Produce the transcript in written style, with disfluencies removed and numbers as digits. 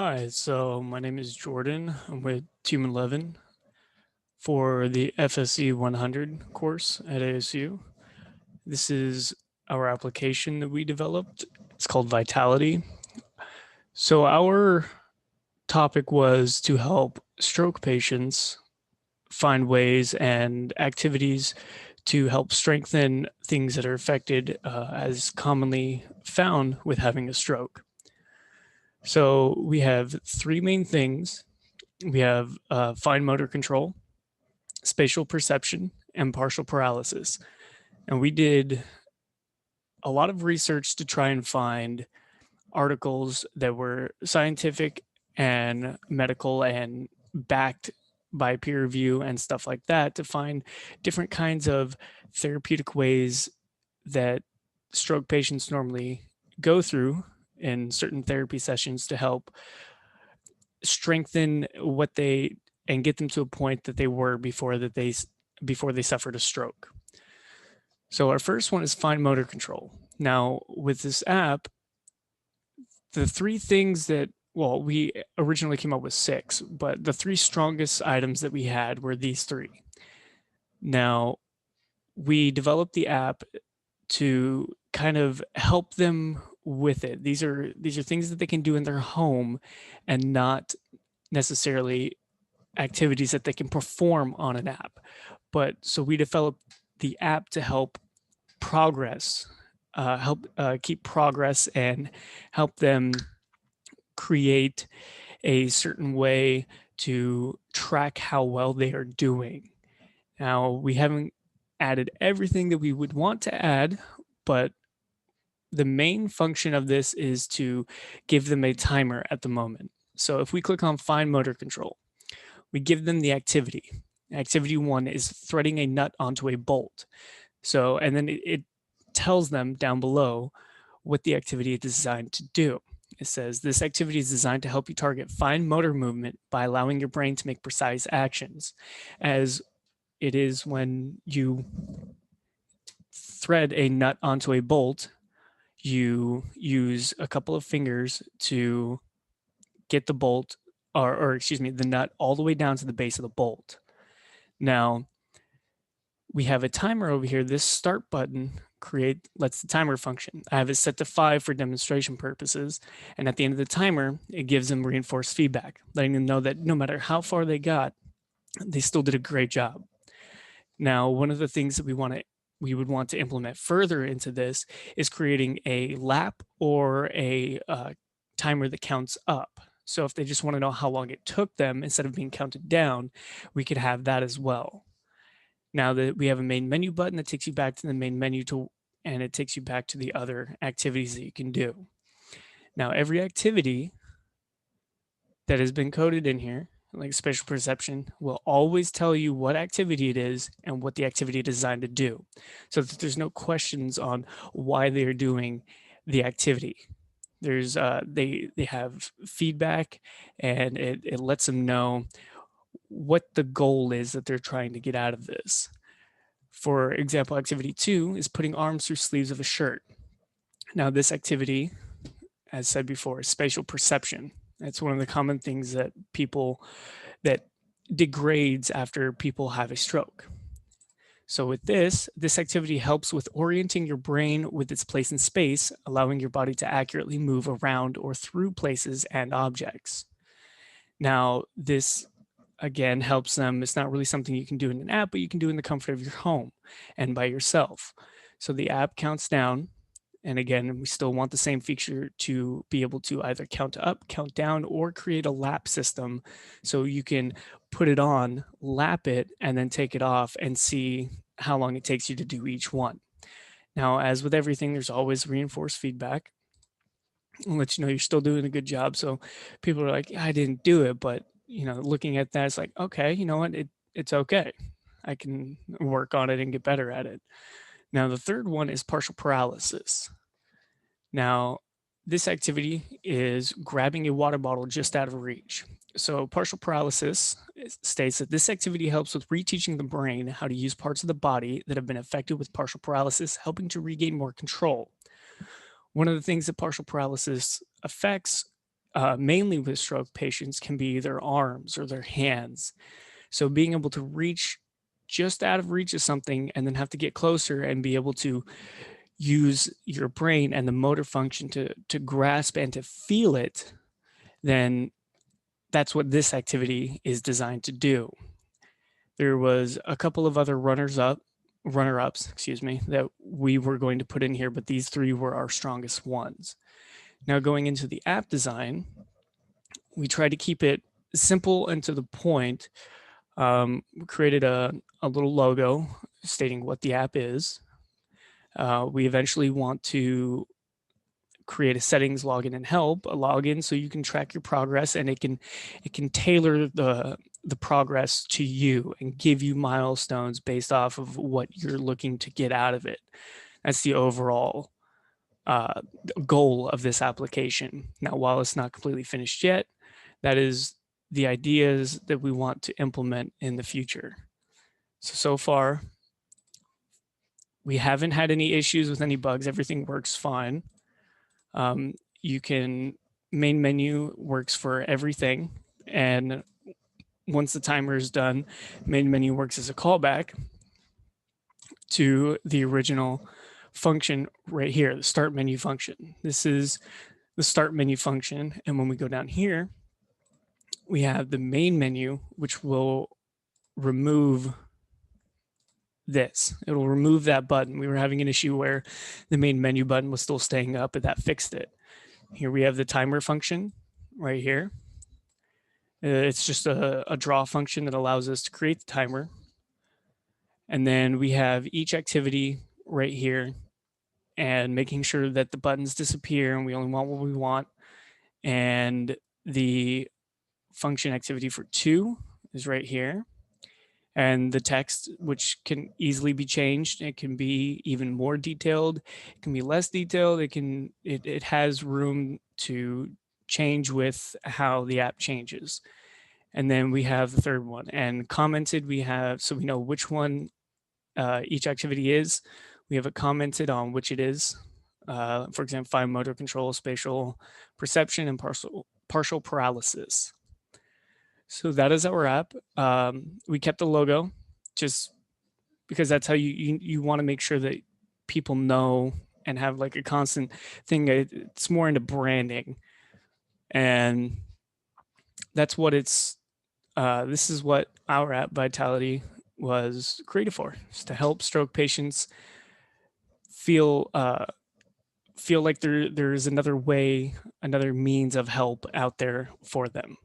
Hi, so my name is Jordan. I'm with Team 11 for the FSE 100 course at ASU. This is our application that we developed. It's called Vitality. So our topic was to help stroke patients find ways and activities to help strengthen things that are affected as commonly found with having a stroke. So we have three main things. We have fine motor control, spatial perception, and partial paralysis. And we did a lot of research to try and find articles that were scientific and medical and backed by peer review and stuff like that to find different kinds of therapeutic ways that stroke patients normally go through in certain therapy sessions to help strengthen what they and get them to a point that they were before they suffered a stroke. So our first one is fine motor control. Now, with this app, the three things that well, we originally came up with six, but the three strongest items that we had were these three. Now, we developed the app to kind of help them with it. These are things that they can do in their home and not necessarily activities that they can perform on an app. But so we developed the app to help keep progress and help them create a certain way to track how well they are doing. Now, we haven't added everything that we would want to add, but the main function of this is to give them a timer at the moment. So if we click on Find Motor Control, we give them the activity. Activity one is threading a nut onto a bolt. So, and then it tells them down below what the activity is designed to do. It says this activity is designed to help you target fine motor movement by allowing your brain to make precise actions, as it is when you thread a nut onto a bolt, you use a couple of fingers to get the bolt, or excuse me, the nut all the way down to the base of the bolt. Now, we have a timer over here. This start button lets the timer function. I have it set to 5 for demonstration purposes. And at the end of the timer, it gives them reinforced feedback, letting them know that no matter how far they got, they still did a great job. Now, one of the things that we would want to implement further into this is creating a lap or a timer that counts up. So if they just want to know how long it took them instead of being counted down, we could have that as well. Now that we have a main menu button that takes you back to the main menu and it takes you back to the other activities that you can do. Now, every activity that has been coded in here, like spatial perception, will always tell you what activity it is and what the activity is designed to do, so that there's no questions on why they're doing the activity. There's they have feedback, and it lets them know what the goal is that they're trying to get out of this. For example, activity 2 is putting arms through sleeves of a shirt. Now, this activity, as said before, is spatial perception. That's one of the common things that degrades after people have a stroke. So with this activity helps with orienting your brain with its place in space, allowing your body to accurately move around or through places and objects. Now, this again helps them. It's not really something you can do in an app, but you can do in the comfort of your home and by yourself. So the app counts down. And again, we still want the same feature to be able to either count up, count down, or create a lap system. So you can put it on, lap it, and then take it off and see how long it takes you to do each one. Now, as with everything, there's always reinforced feedback. I'll let you know you're still doing a good job. So people are like, "Yeah, I didn't do it," but looking at that, it's like, okay, you know what? It's okay. I can work on it and get better at it. Now, the third one is partial paralysis. Now, this activity is grabbing a water bottle just out of reach. So, partial paralysis states that this activity helps with reteaching the brain how to use parts of the body that have been affected with partial paralysis, helping to regain more control. One of the things that partial paralysis affects mainly with stroke patients, can be their arms or their hands. So being able to reach just out of reach of something and then have to get closer and be able to use your brain and the motor function to grasp and to feel it, then that's what this activity is designed to do. There was a couple of other runner-ups, excuse me, that we were going to put in here, but these three were our strongest ones. Now going into the app design, we tried to keep it simple and to the point. We created a little logo stating what the app is. We eventually want to create a settings login and help, a login so you can track your progress, and it can tailor the progress to you and give you milestones based off of what you're looking to get out of it. That's the overall goal of this application. Now, while it's not completely finished yet, that is the ideas that we want to implement in the future. So far, we haven't had any issues with any bugs. Everything works fine. You can, main menu works for everything. And once the timer is done, main menu works as a callback to the original function right here, the start menu function. This is the start menu function. And when we go down here, we have the main menu, which will remove this. It'll remove that button. We were having an issue where the main menu button was still staying up, and that fixed it. Here we have the timer function right here. It's just a draw function that allows us to create the timer. And then we have each activity right here and making sure that the buttons disappear and we only want what we want. And the function activity for 2 is right here. And the text, which can easily be changed. It can be even more detailed. It can be less detailed. It has room to change with how the app changes. And then we have the third one, and commented we have, so we know which one each activity is. We have it commented on which it is. For example, fine motor control, spatial perception, and partial paralysis. So that is our app. We kept the logo just because that's how you want to make sure that people know and have like a constant thing. It's more into branding, and that's what it's. This is what our app Vitality was created for, is to help stroke patients feel like there's another way, another means of help out there for them.